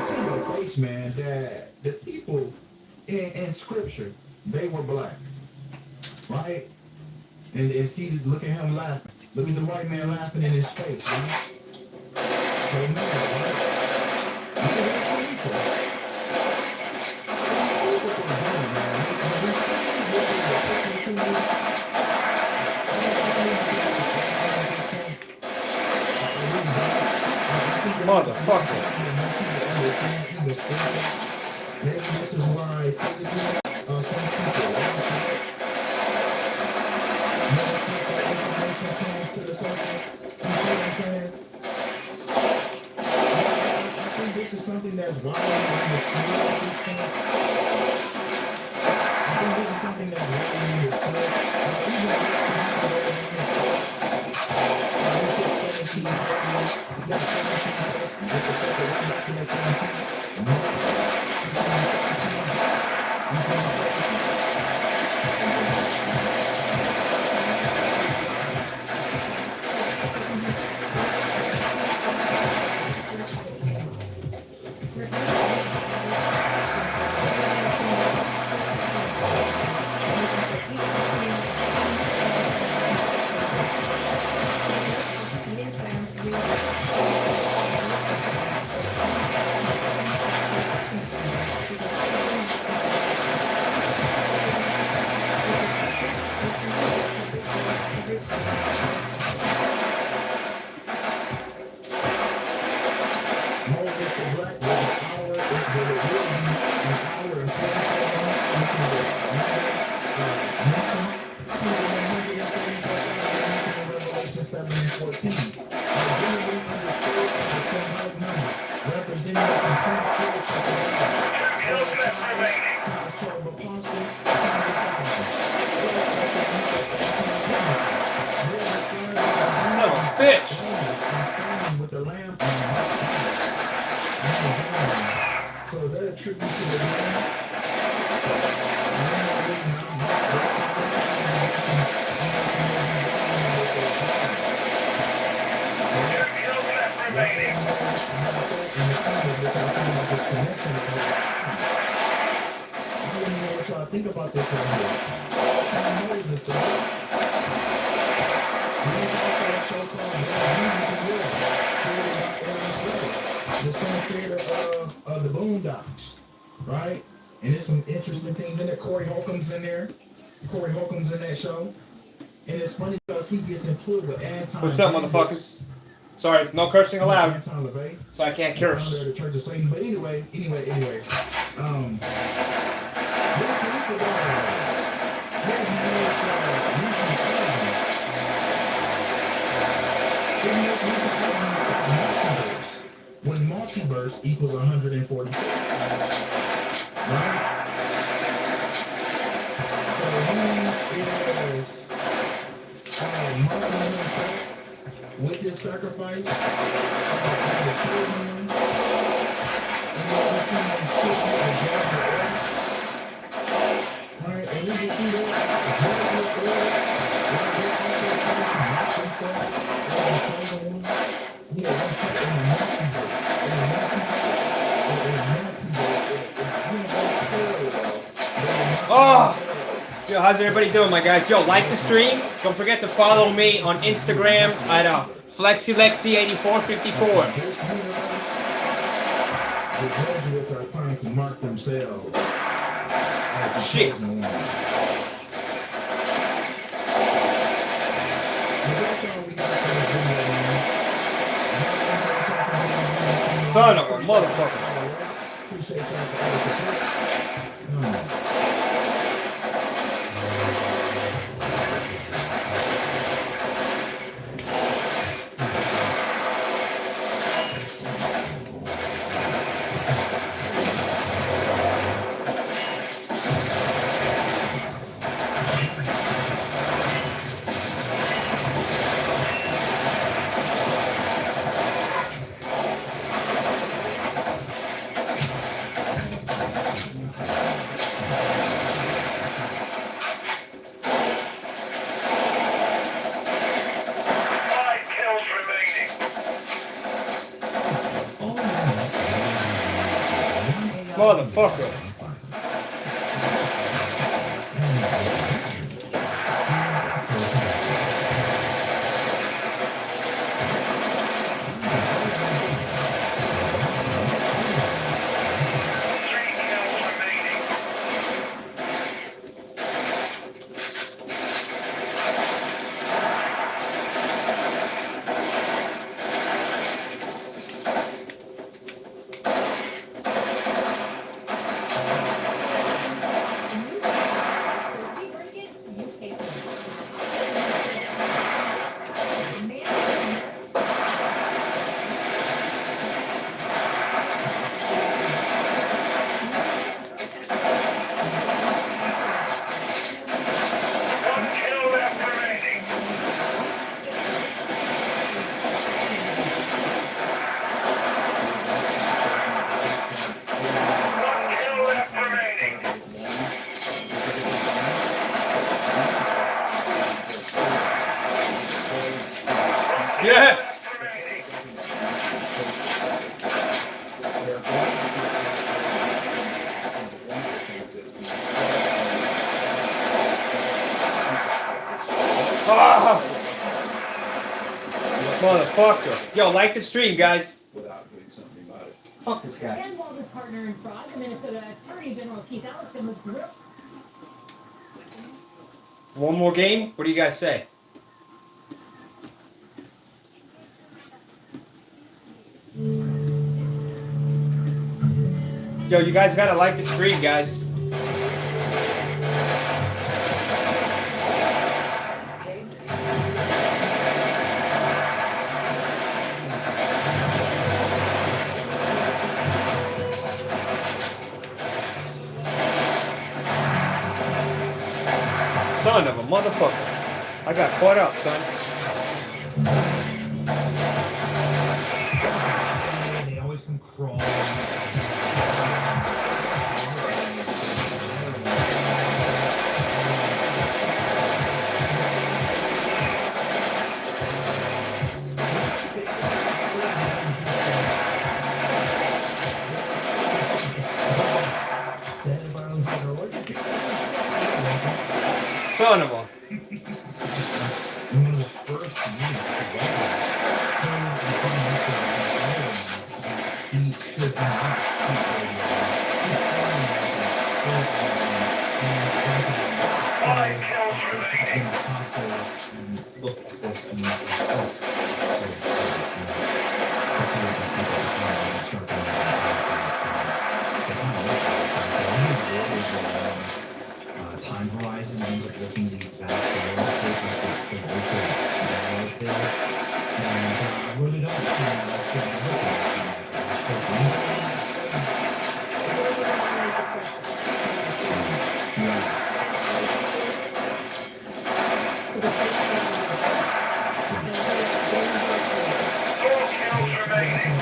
see your face, man, that the people in scripture, they were black, right? And see, look at him laughing. Look at the white man laughing in his face, right? So mad, right? Because that's what equal. We see what they're doing, man. We see what they're putting to you. Motherfucker. Maybe this is why physically some people information comes to the surface. You see what I'm saying? I think this is something that's widely understood at this point. I think this is something that's widely understood. Think about this right here. Moses, the same creator of the Boondocks, right? And there's some interesting things in there. Corey Holcomb's in there. Corey Holcomb's in that show. And it's funny because he gets into it with Anton. What's up, motherfuckers? Sorry, no cursing allowed. So I can't curse. The Church of Satan. But anyway. When multiverse equals 140, right? So he is marking himself with his sacrifice of the children, and then we see him children of God, right? And we can see that Oh! Yo, how's everybody doing, my guys? Yo, like the stream. Don't forget to follow me on Instagram at FlexiLexi8454. The graduates are trying to mark themselves. Shit. Son of a motherfucker. Appreciate y'all for all the support. Motherfucker. Yes! Ah! Motherfucker. Yo, like the stream, guys. Without doing something about it. Fuck this guy. And Walls' partner in fraud, the Minnesota Attorney General Keith Ellison, was grilled. One more game? What do you guys say? Yo, you guys gotta like the stream, guys. Son of a motherfucker. I got caught up, son. They always come crawling. Son of a. One of his first years, he should not Five kills remaining. look at this and this time horizon ends up looking the exact same. And I really don't see Four kills remaining.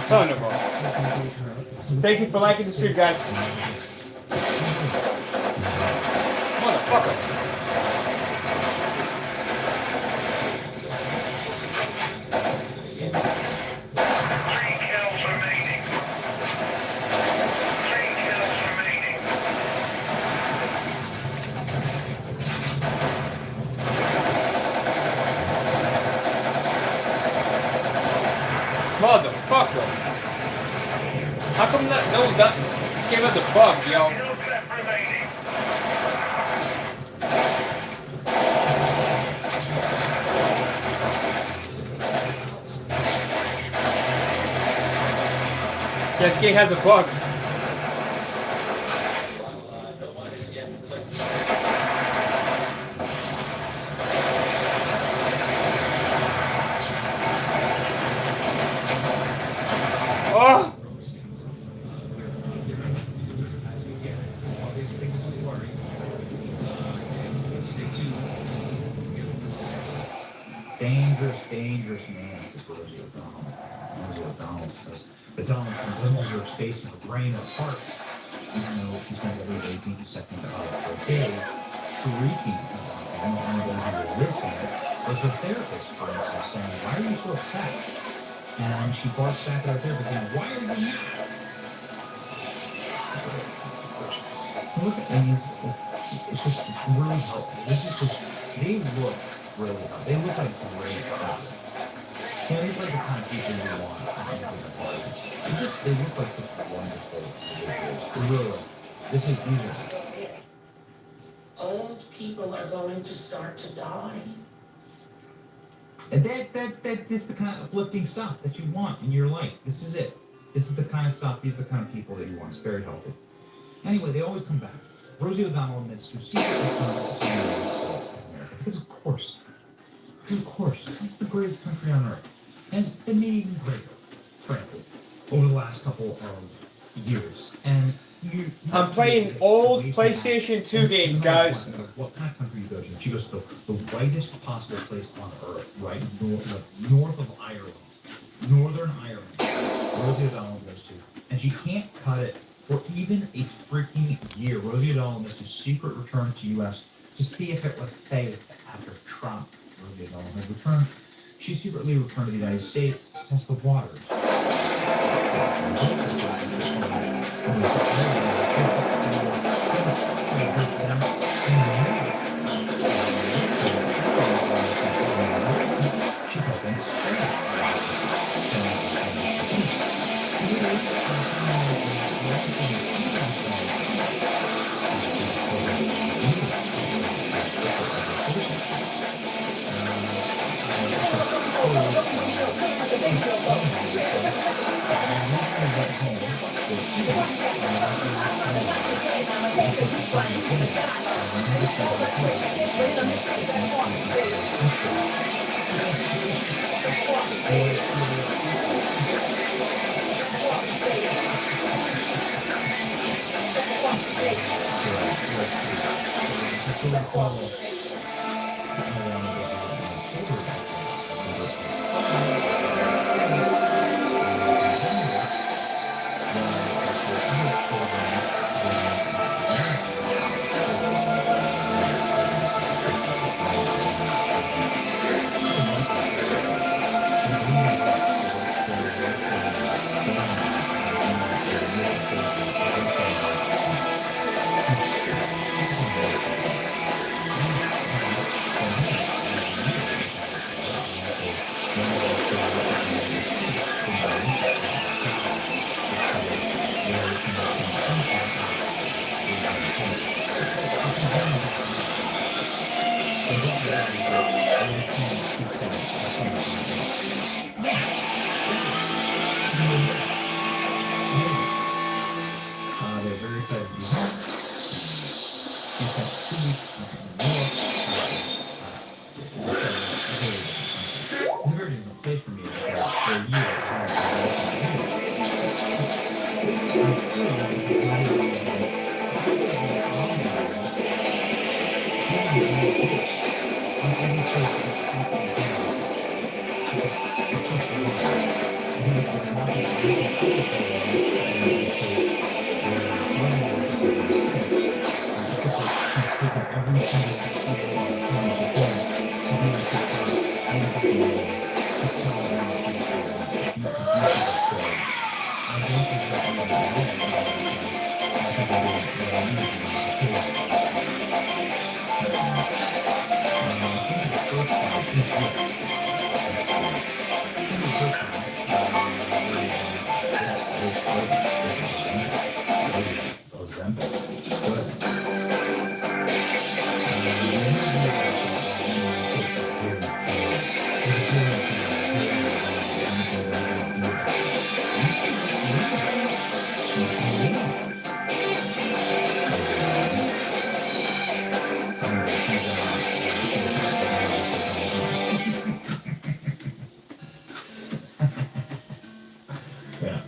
Son of a. Thank you for liking the stream, guys. Motherfucker. Three kills remaining. Three kills remaining. Motherfucker. How come that? No, that. This game has a bug, yo. Kills left remaining. This game has a bug. Oh! Dangerous man, says Rosie O'Donnell. Rosie O'Donnell says, but Donald Trump doesn't deserve space in her brain or heart, even though he spends every 18th second of the day shrieking about him. And those who will listen Like her therapist, for instance, saying, "Why are you so upset?" And she barks back at her therapist saying, "Why are you mad?" Look at and it's just really helpful. This is just they look really helpful. They look like great people. You know, these are like the kind of people you want at the parties. They look like such wonderful individuals. Really. This is beautiful. Old people are going to start to die. And that is the kind of uplifting stuff that you want in your life. This is it. This is the kind of stuff, these are the kind of people that you want. It's very healthy. Anyway, they always come back. Rosie O'Donnell admits to secretly coming to the United States of America. Because of course. This is the greatest country on earth. And it's been made even greater, frankly, over the last couple of years. And I'm playing old PlayStation 2 games, guys. What kind of country you go to? She goes to the whitest possible place on earth, right? North of Ireland. Northern Ireland. Rosie O'Donnell goes to. And she can't cut it for even a freaking year. Rosie O'Donnell missed a secret return to U.S. to see if it would fade after Trump. Rosie O'Donnell had returned. She secretly returned to the United States to test the waters.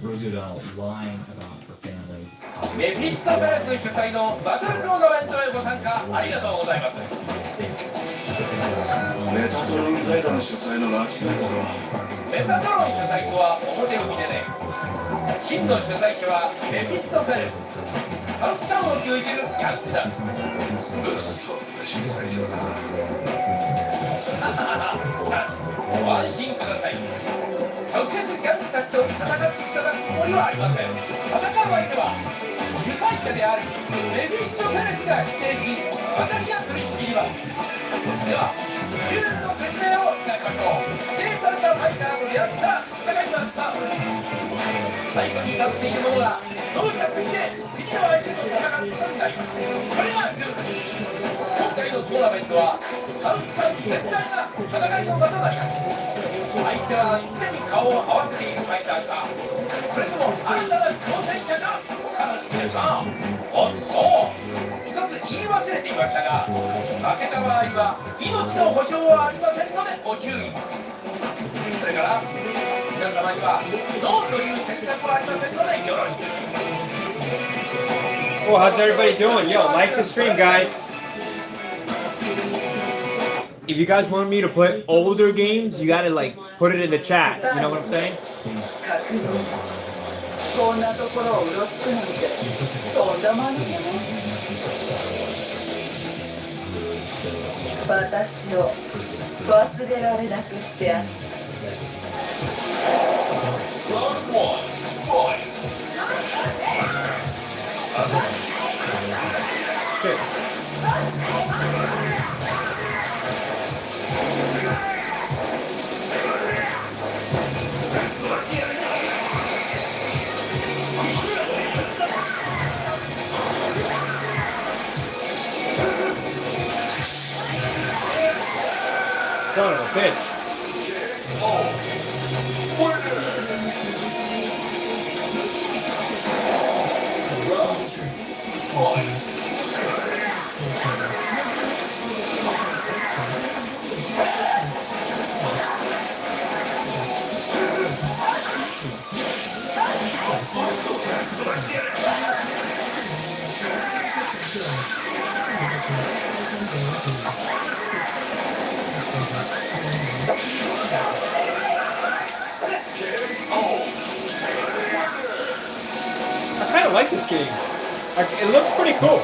Rosie O'Donnell lying about her family. メフィストフェレス主催のバトルトーナメントへご参加ありがとうございます。メタトロン財団主催の拉致会だろ。メタトロン主催とは表向きでね。真の主催者はメフィストフェレス。サウスタウンを牛耳るギャングだ。嘘、主催者だ。ただしご安心ください。直接ギャングたちと戦っていただくつもりはありません。戦う相手は主催者であるメフィスト・フェレスが指定し、私が取り仕切ります。ではルールの説明をいたしましょう。指定されたファイターと出会った戦いがスタートです。最後に立っている者が装着して次の相手と戦うことになります。それがルールです。今回のトーナメントはサウスタウン全体が戦いの場となります。相手は常に顔を合わせているファイターか、それとも新たな挑戦者か、楽しみですな。おっと、一つ言い忘れていましたが、負けた場合は命の保証はありませんのでご注意。それから皆様にはノーという選択はありませんのでよろしく。 Oh, how's everybody doing? Yo, like the stream, guys. If you guys want me to play older games, you gotta like put it in the chat. You know what I'm saying? こんなところをうろつくなんてとんだまぬけね。私を忘れられなくしてやる。 Shit. Son of a bitch. I kind of like this game. Like, it looks pretty cool.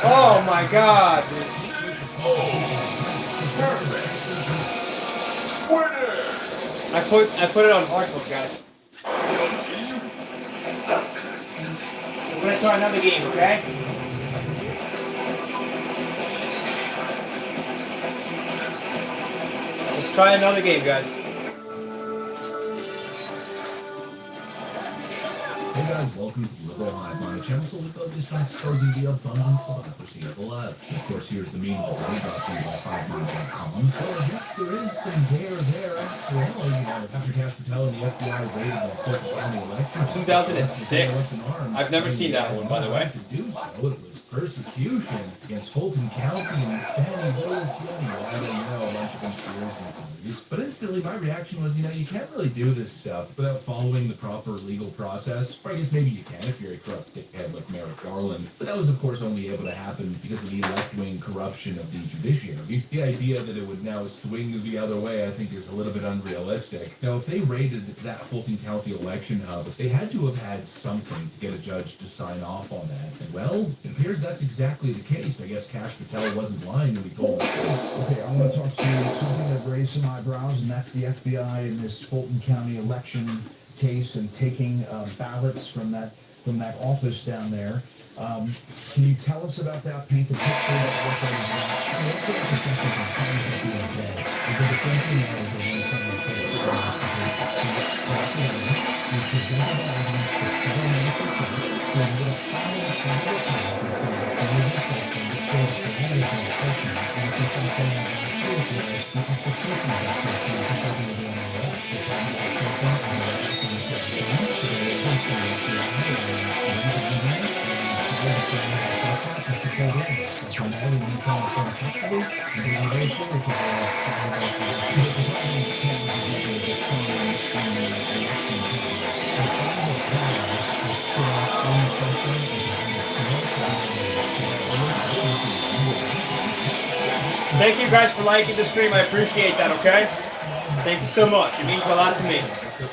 Oh my god. I put it on hardcore, guys. We're gonna try another game, okay? Let's try another game, guys. Hey guys, welcome to the Liberal Hive Mind channel. So we thought this one's exposing the abundance of democracy alive. Of course, here's the meaning of the video brought to you by 5mind.com. So I guess there is some there after all. You know, after Cash Patel and the FBI raided the Fulton County election. 2006. I've never seen that one, by the way. To do so, it was persecution against Fulton County and Fannie Willis Young. I don't know, a bunch of conspiracy theories. But instantly, my reaction was, you know, you can't really do this stuff without following the proper legal process. Or I guess maybe you can if you're a corrupt dickhead like Merrick Garland. But that was, of course, only able to happen because of the left-wing corruption of the judiciary. The idea that it would now swing the other way, I think, is a little bit unrealistic. Now, if they raided that Fulton County election hub, they had to have had something to get a judge to sign off on that. And, well, it appears that's exactly the case. I guess Cash Patel wasn't lying when he told us. Okay, I want to talk to you something that raised some eyebrows, and that's the FBI in this Fulton County election case and taking ballots from that office down there. Can you tell us about that? Paint the picture of what that is about. Let's get into something from today. Because the same thing that was when it comes to you presented the evidence to federal minister court, so we're going to follow the Thank you guys for liking the stream. I appreciate that, okay? Thank you so much. It means a lot to me. And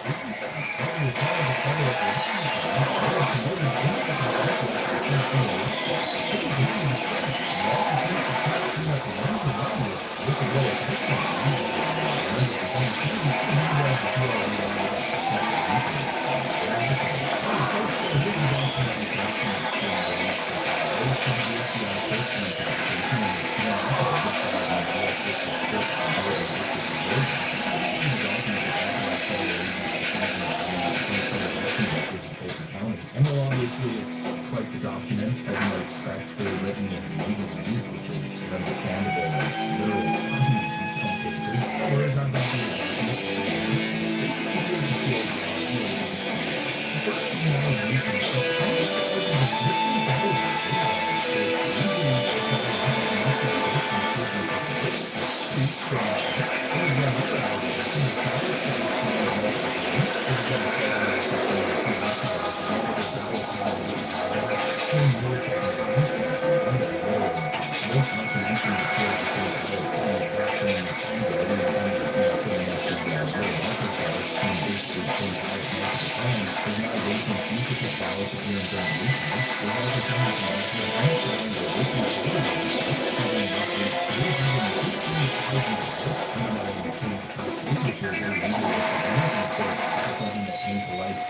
well, obviously, it's quite the document, as you might expect, fully written in legalese, which is understandable as literal Chinese in some cases. Whereas I'm not doing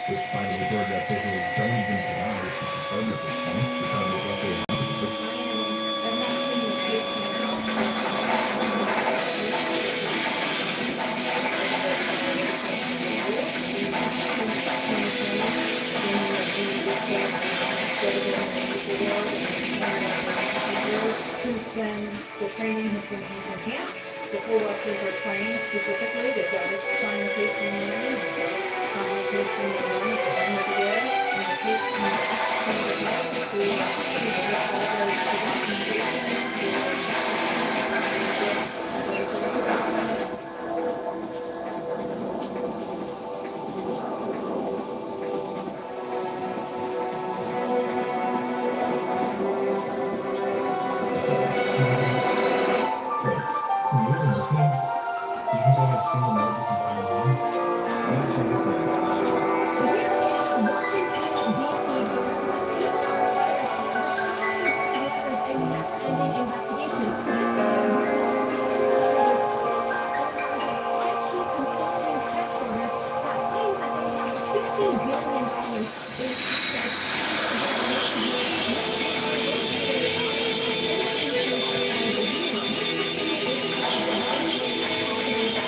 which finally Georgia officials don't even acknowledge to confirm at this point, because they roughly Since then, the training has been enhanced. The pool workers are trained specifically. They've got to sign the tape from the end, they've got to sign the tape from the end, the end of the year, and the tape from the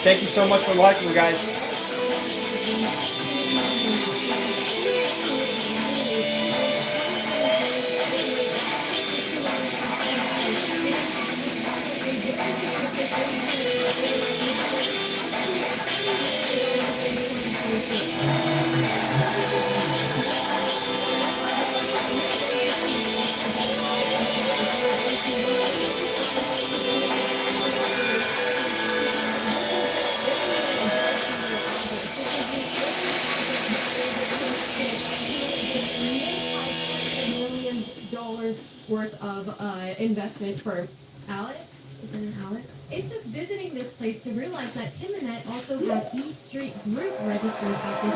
Thank you so much for liking, guys. Worth of investment for Alex. Is it Alex? It took visiting this place to realize that Tim and Annette also have E Street Group registered at this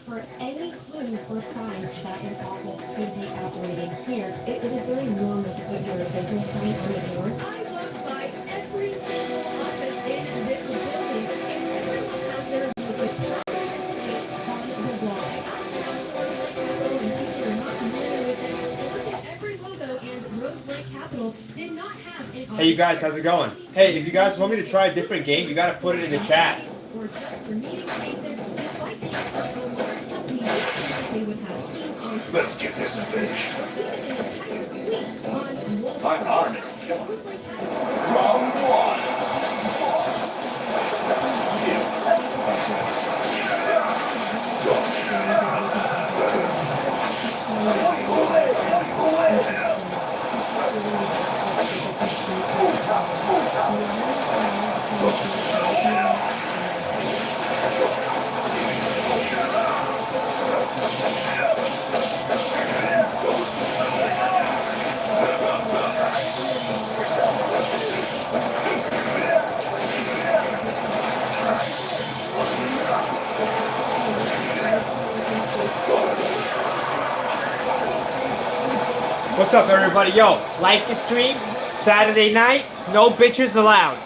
for any clues or signs that an office could be operating here. It is very normal to put your business sign on the door. I walked by every single office in this building, and everyone has their logos on the wall. I asked around Rose Lake Capital, and people are not familiar with it. I looked at every logo, and Rose Lake Capital did not have an office. Hey, you guys, how's it going? Hey, if you guys want me to try a different game, you gotta put it in the chat. Or just for meeting spaces, despite being such a large company, they would have teams on Let's get this finished. or even an entire suite on Wall My arm is killing me. Round one. What's up, everybody? Yo, like the stream. Saturday night, no bitches allowed.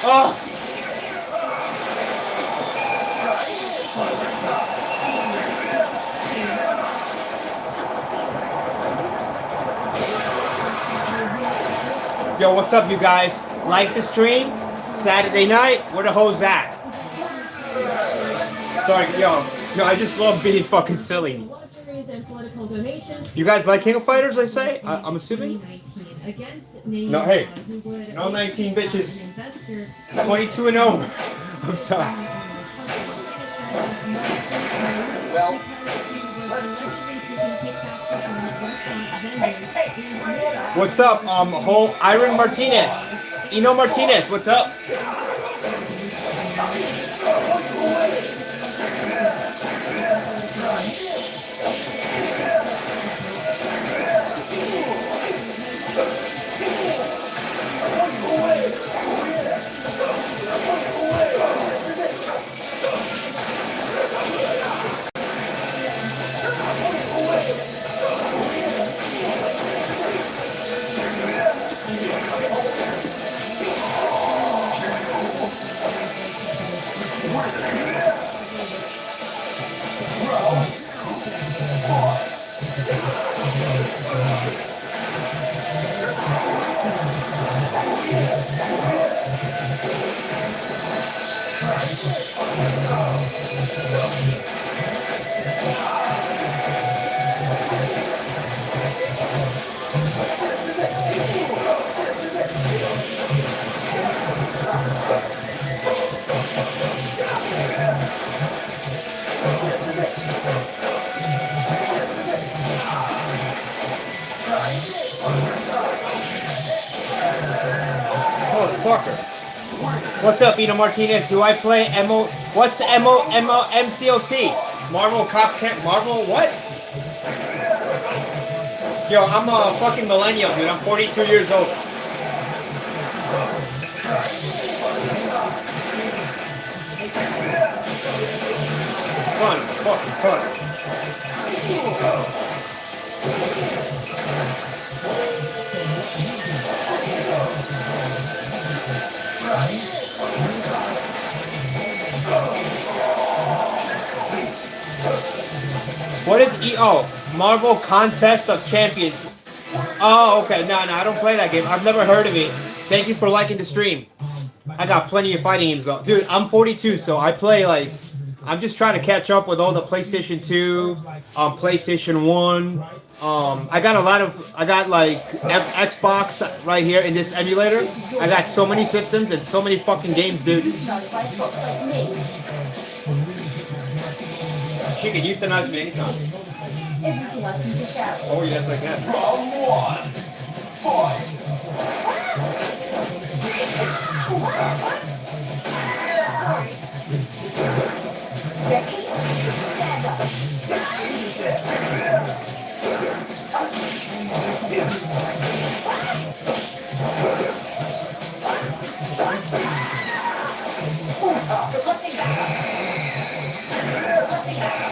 Oh! Yo, what's up, you guys? Like the stream? Saturday night? Where the hoes at? Sorry, yo, I just love being fucking silly. You guys like King of Fighters, I say? I'm assuming? No, hey. No 19 bitches. 22 and 0. I'm sorry. Well, What's up, whole Iron Martinez? Eno Martinez, what's up? What's up, Eno Martinez? Do I play MO? What's MCOC? Marvel Cop Marvel what? Yo, I'm a fucking millennial, dude. I'm 42 years old. Son of a fucking cunt. What is EO? Marvel Contest of Champions. Oh, okay. No, I don't play that game. I've never heard of it. Thank you for liking the stream. I got plenty of fighting games though. Dude, I'm 42, so I play like... I'm just trying to catch up with all the PlayStation 2, PlayStation 1. I got like Xbox right here in this emulator. I got so many systems and so many fucking games, dude. She can euthanize me anytime. Oh yes, I can. Round one. Fight. Requesting backup. Requesting backup.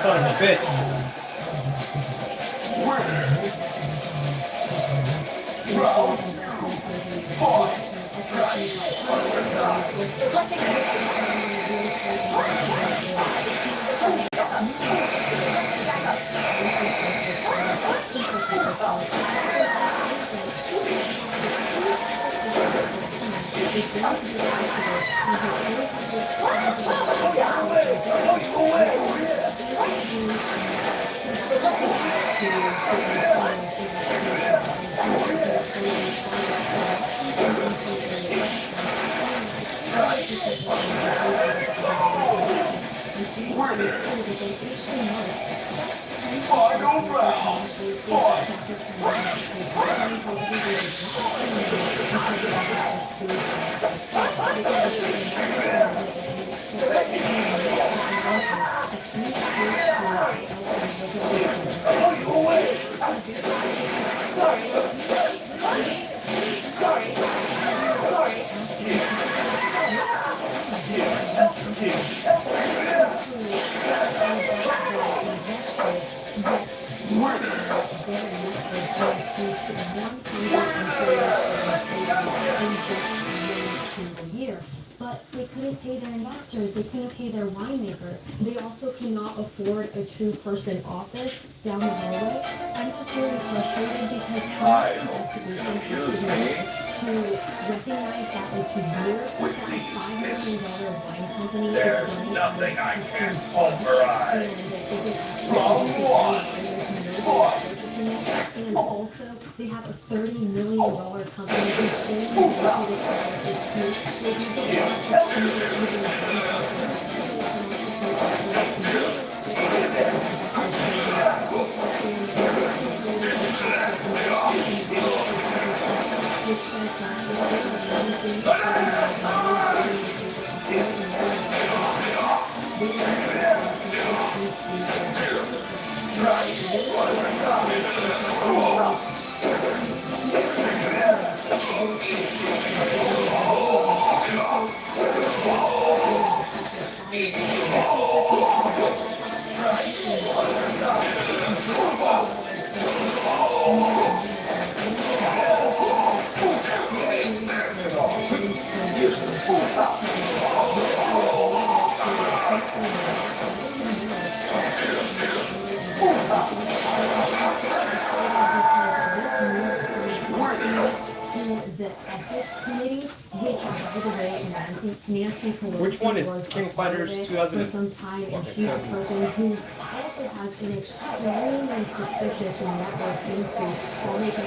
Son of a bitch. Requesting Final round. Fight. Year. But they couldn't pay their investors, they couldn't pay their winemaker. They also cannot afford a two-person office down the hallway. I'm just really frustrated because how investigation to recognize that in 2 years, that $5 million wine company There's is running nothing I out of can't steam. pulverize. And is it Round one. Fight. and also, they have a $30 million company whose only marketed product is food. They have which says that the ethics committee, which, by the way, Nancy Pelosi Which one is was King a part of Fighters it 2000? for some time, and she's a person who also has an extremely suspicious net worth increase while making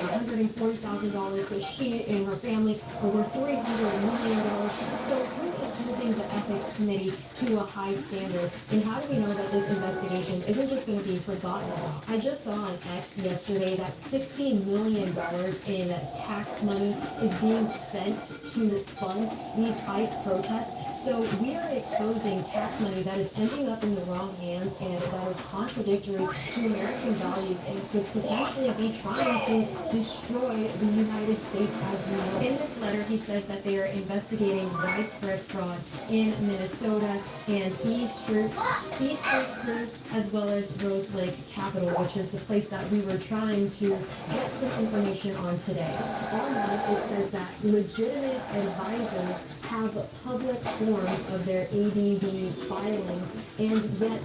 $140,000. So she and her family over $300 million. So who is holding the ethics committee to a high standard? And how do we know that this investigation isn't just going to be forgotten about? I just saw on X yesterday that $60 million in tax money is being spent to fund these ICE protests. So we are exposing tax money that is ending up in the wrong hands and that is contradictory to American values and could potentially be trying to destroy the United States as we know. In this letter, he says that they are investigating widespread fraud in Minnesota and East Street Crew, as well as Rose Lake Capital, which is the place that we were trying to get some information on today. Online, it says that legitimate advisors have public forms of their ADV filings, and yet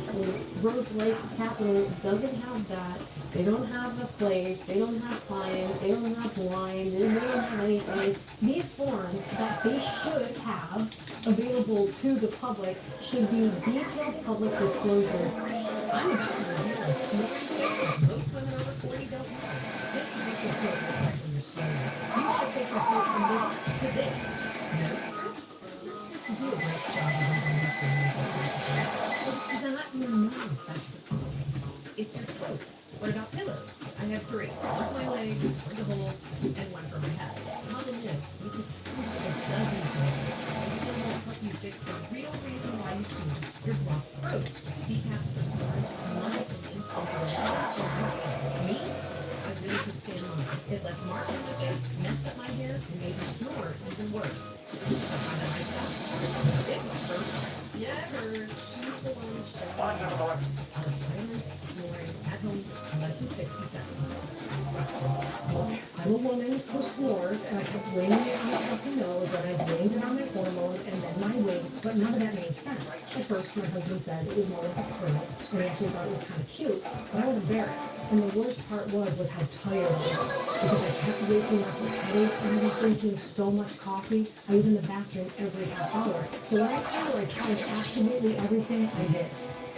Rose Lake Capital doesn't have that. They don't have the place, they don't have clients, they don't have wine, they don't have anything. These forms that they should have available to the public should be detailed public disclosure. I'm about to review a small information most women over 40 don't know. This makes a quote right from your story. You should take a quote from this to this. To do a great job of reading your fingers and it's not your nose, that's the problem. It's your throat. What about pillows? I have 3. One for my leg, for the hole, and one for my head. The problem is, you could sleep with dozens of them. I still won't put worse. Yeah, I heard. She's the one who showed Watch me out, boy. how to silence snoring at home in less than 60 seconds. Look, I'm a woman who snores, and I kept blaming it on my fucking nose, and I blamed it on my hormones, and then my weight, but none of that made sense. At first, my husband said it was more like a prank, and I actually thought it was kind of cute, but I was embarrassed. And the worst part was how tired I was, because I kept waking up with headaches, and I was drinking so much coffee, I was in the bathroom every half hour. So when I tell you I tried absolutely everything, I did.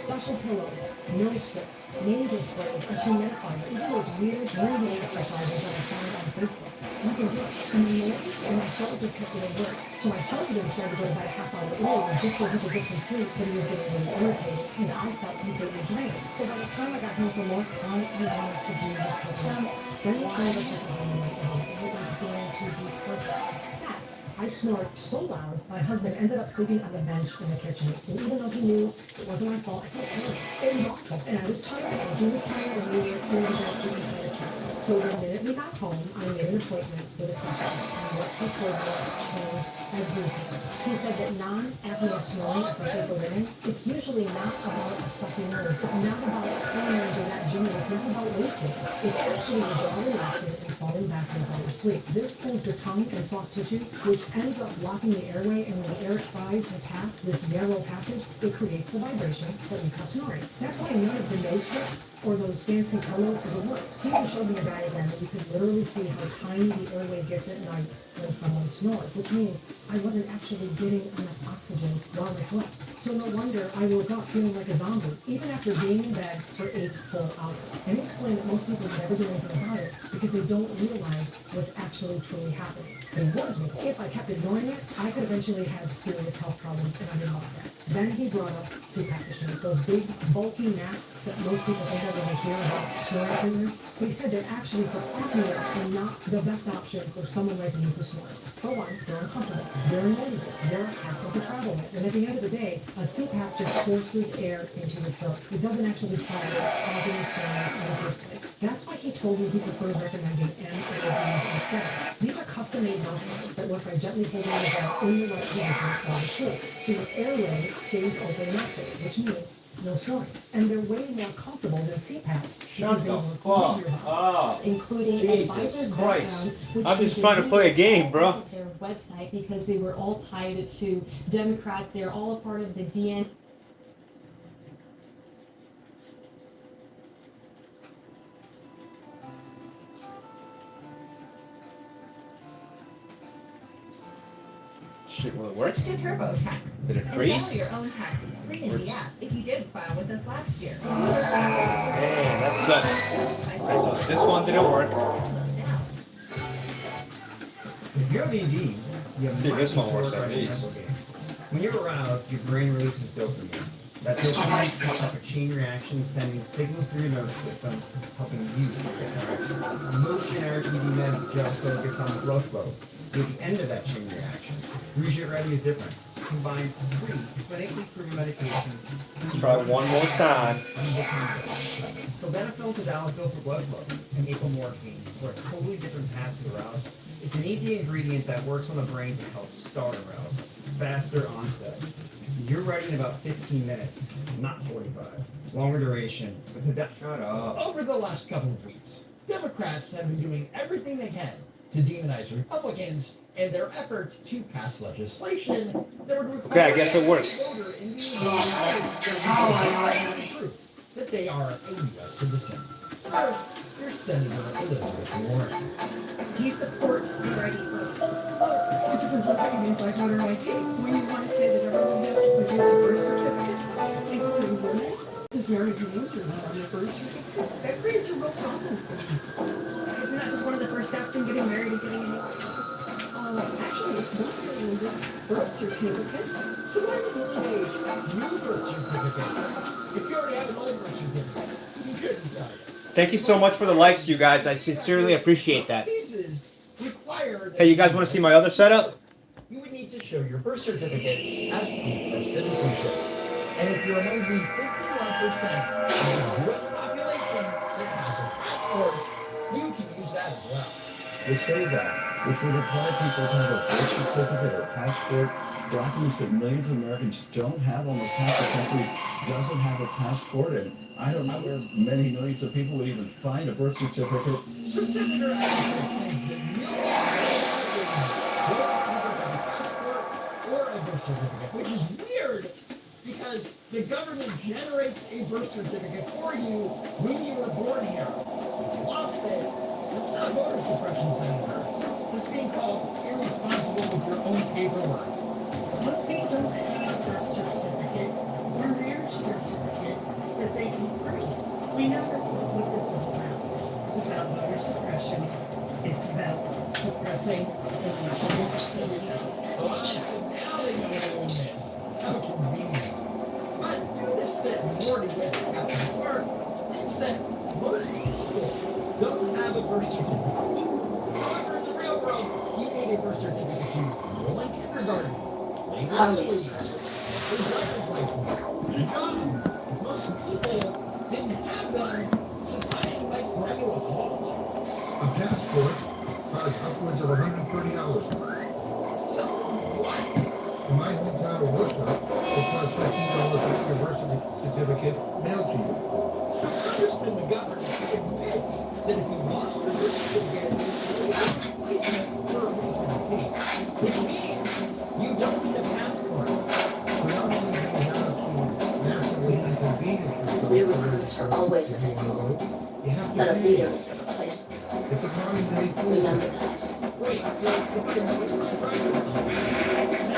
Special pillows, nose strips, nasal sprays, a humidifier, even those weird breathing exercises that I found on Facebook. Nothing worked. And the more, and my throat just kept getting worse. So my husband started to go to bed a half hour earlier just so he could get some sleep, but he was getting really irritated, and I felt completely drained. So by the time I got home from work, all I wanted to do was take a nap. Then we saw this at the home and it was going to be perfect. Except I snored so loud, my husband ended up sleeping on the bench in the kitchen. And even though he knew it wasn't my fault, I felt terrible. It was awful. And I was tired, and he was tired, and we were going to bed inside the cat. So the minute we got home, I made an appointment with a specialist. And what he told me changed everything. He said that non-apnea snoring, especially for women, it's usually not about a stuffy nose. It's not about hormones or that journey. It's not about weight gain. It's actually your jaw relaxing and falling back into your sleep. This pulls your tongue and soft tissues, which ends up blocking the airway, and when the air tries to pass this narrow passage, it creates the vibration that we call snoring. That's why none of the nose strips or those fancy pillows ever work. He even showed me a diagram that you could literally see how tiny the airway gets at night when someone snores, which means I wasn't actually getting enough oxygen while I slept. So no wonder I woke up feeling like a zombie, even after being in bed for 8 full hours. And he explained that most people never do anything about it because they don't realize what's actually truly happening. And he warned me, if I kept ignoring it, I could eventually have serious health problems, and I didn't want that. Then he brought up CPAP machines, those big, bulky masks that most people think of when they hear about snoring treatments. He said they're actually for apnea and not the best option for someone like me who snores. For one, they're uncomfortable, they're noisy, they're a hassle to travel with, and at the end of the day, a CPAP just forces air into your throat. It doesn't actually solve what's causing the snoring in the first place. That's why he told me he prefers recommending NIV instead. These are custom-made mouthpieces that work by gently holding the breath in the right position while you sleep, so your airway stays open naturally, which means no snoring. And they're way more comfortable than CPAPs. Shut the fuck up. Including Jesus advisors' Christ. backgrounds, which I'm just they trying to play a game, bro. on their website because they were all tied to Democrats. They're all a part of the DN. Shit, will it work? Switch to TurboTax. Did it And freeze? file your own taxes free in the app if you didn't file with us last year. Man, that sucks. Okay, so this one didn't work. If you're ODD, you have See, much this one more works work like on your these. mental game. When you're aroused, your brain releases dopamine. That dopamine sets up a chain reaction, sending signals through your nervous system, helping you get direction. Most generic ED meds just focus on the blood flow. At the end of that chain reaction, Rouge It Ready is different. It combines 3 clinically proven medications. Let's try one more time. Sildenafil tadalafil for blood flow, and apomorphine for a totally different path to arousal. It's an ED ingredient that works on the brain to help start arousal. Faster onset. You're ready in about 15 minutes, not 45. Longer duration, but shut up. Over the last couple of weeks, Democrats have been doing everything they can to demonize Republicans in their efforts to pass legislation that would require Okay, I guess it works. every voter in the United States to prove that they are a U.S. citizen. First, there's Senator Elizabeth Warren. Do you support the ID for It depends on how you mean by voter ID. When you want to say that everyone has to produce a birth certificate, including women, whose married names are not on their birth certificates, that creates a real problem for me. Isn't that just one of the first steps in getting married and getting a new Actually, it's not really the birth certificate. So why would you need a new birth certificate? If you already have an old birth certificate, you couldn't tell you. Thank you so much for the likes, you guys. I sincerely appreciate that. Pieces require that Hey, you guys want to see my other setup? you would need to show your birth certificate as proof of citizenship. And if you're among the 51% of the U.S. population that has a passport, you can use that as well. To say that which would require people to have a birth certificate or passport, documents that millions of Americans don't have. Almost half the country doesn't have a passport, and I don't know where many millions of people would even find a birth certificate. So Senator Ashford claims that millions don't have a passport or a birth certificate, which is weird because the government generates a birth certificate for you when you were born here. If you lost it, that's not voter suppression, Senator. That's being called irresponsible with your own paperwork. Most people don't have a birth certificate or marriage certificate that they can bring. We know this is what this is about. It's about voter suppression. It's about suppressing the democracy. So now they know what it is. How convenient. But notice that Morty with Captain Clark thinks that most people don't have a birth certificate. However, in the real world, you need a birth certificate to enroll in kindergarten. Hardly expressive. A driver's license and a job. If most people didn't have them, society might grind to a halt. A passport costs upwards of $130. So what? In my hometown of Worcester, it costs $15 to get your birth certificate mailed to you. So Congressman McGovern admits that if you lost your birth certificate, you have a replacement for a reasonable fee, which means you don't need a passport. But not only do you have to massively inconvenience yourself, New recruits are always available, you have to but a pay. leader is the replacement. It's a common day tool. Remember that. Wait, so if I lose my driver's license,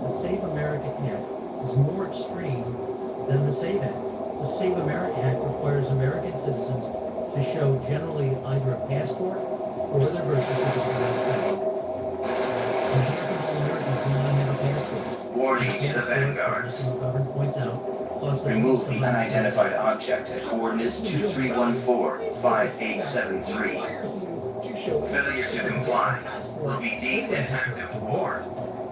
the Save America Act is more extreme than the SAVE Act. The Save America Act requires American citizens to show generally either a passport or their birth certificate. Americans do not have a passport. Warning to the vanguards. McGovern points out. Plus, Remove the unidentified object at coordinates 2314-5873. Failure to comply will be deemed an act of war.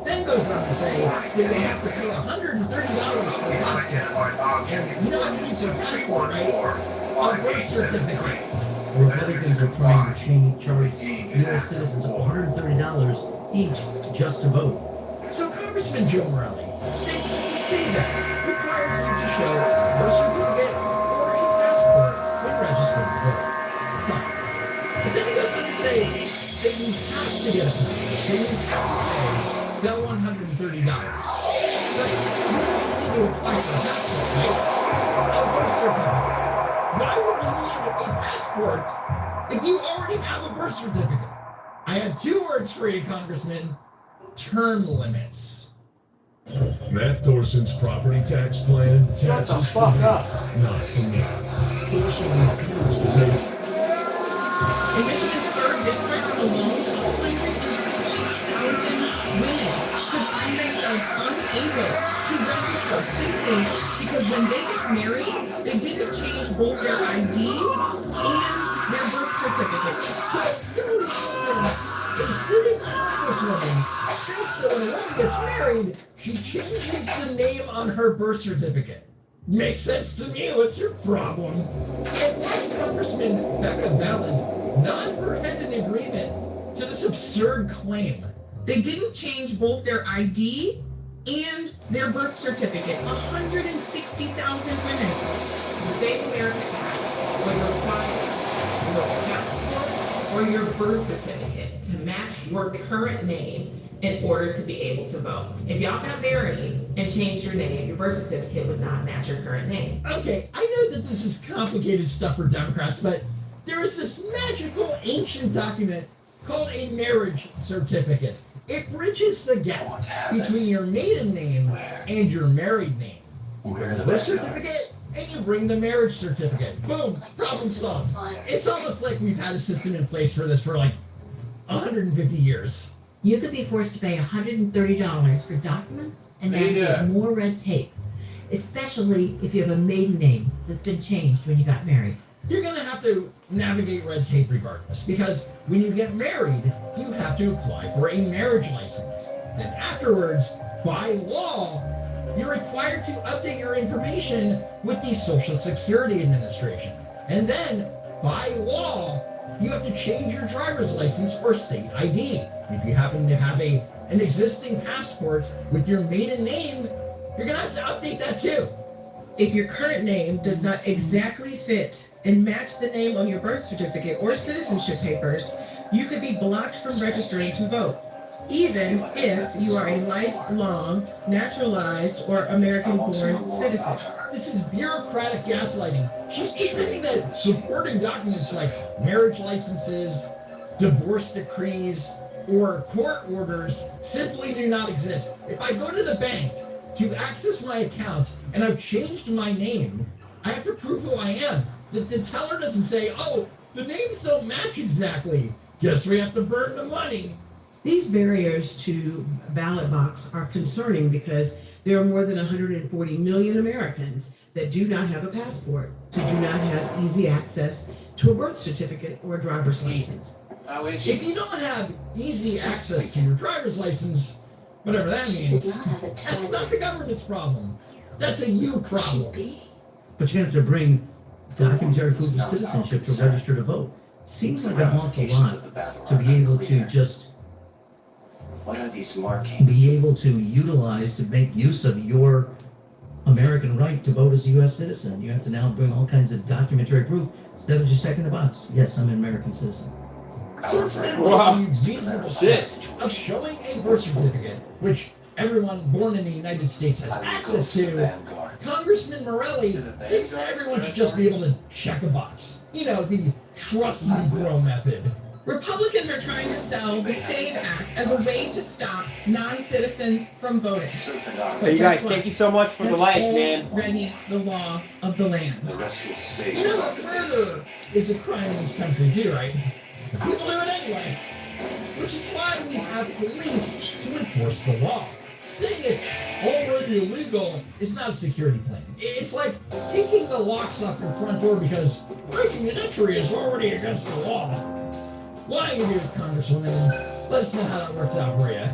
Then goes on to say that they have to pay $130 for a passport and not use their passport, right? A birth certificate. Republicans are trying to charge U.S. citizens $130 each just to vote. So Congressman Joe Morelli states that the SAVE Act requires you to show a birth certificate or a passport when registering to vote. Fine. But then he goes on to say that you have to get a passport. That you have to pay that $130. But you don't need to apply for a passport, right? A birth certificate. Why would you need a passport if you already have a birth certificate? I have two words for you, Congressman. Term limits. Matt Thorson's property tax plan. Shut the fuck up. Not for me. Thorson refused to pay. In Michigan's 3rd district alone, 160,000 women could find themselves unable to register simply because when they got married, they didn't change both their ID and their birth certificate. So, a sitting congresswoman thinks that when a woman gets married, she changes the name on her birth certificate. Makes sense to me. What's your problem? And why Congressman Becca Balint nod her head in agreement to this absurd claim? They didn't change both their ID and their birth certificate. 160,000 women. The Save America Act will require your passport or your birth certificate to match your current name in order to be able to vote. If y'all got married and changed your name, your birth certificate would not match your current name. Okay, I know that this is complicated stuff for Democrats, but there is this magical ancient document called a marriage certificate. It bridges the gap between your maiden name and your married name. Where the Birth certificate, and you bring the marriage certificate. Boom, problem solved. It's almost like we've had a system in place for this for like 150 years. You could be forced to pay $130 for documents and navigate more red tape, especially if you have a maiden name that's been changed when you got married. You're going to have to navigate red tape regardless, because when you get married, you have to apply for a marriage license. Then afterwards, by law, you're required to update your information with the Social Security Administration. And then, by law, you have to change your driver's license or state ID. If you happen to have an existing passport with your maiden name, you're going to have to update that too. If your current name does not exactly fit and match the name on your birth certificate or citizenship papers, you could be blocked from registering to vote, even if you are a lifelong, naturalized, or American-born citizen. This is bureaucratic gaslighting. She's pretending that supporting documents like marriage licenses, divorce decrees, or court orders simply do not exist. If I go to the bank to access my account and I've changed my name, I have to prove who I am. The teller doesn't say, oh, the names don't match exactly. Guess we have to burn the money. These barriers to ballot box are concerning because there are more than 140 million Americans that do not have a passport, who do not have easy access to a birth certificate or a driver's license. If you don't have easy access to your driver's license, whatever that means, that's not the government's problem. That's a you problem. But you have to bring documentary proof of citizenship to register to vote. Seems like an awful lot to be able to just What are these markings? be able to utilize to make use of your American right to vote as a U.S. citizen. You have to now bring all kinds of documentary proof instead of just checking the box. Yes, I'm an American citizen. So instead of just the reasonable steps of showing a birth certificate, which everyone born in the United States has access to, Congressman Morelli thinks that everyone should just be able to check a box. You know, the trust me bro method. Republicans are trying to sell the SAVE Act as a way to stop non-citizens from voting. Hey, you guys, thank you so much for the likes, man. Already the law of the land. The rest will stay. You know that murder is a crime in this country too, right? People do it anyway. Which is why we have police to enforce the law. Saying it's already illegal is not a security plan. It's like taking the locks off your front door because breaking an entry is already against the law. Why are you here, Congresswoman? Let us know how that works out for you.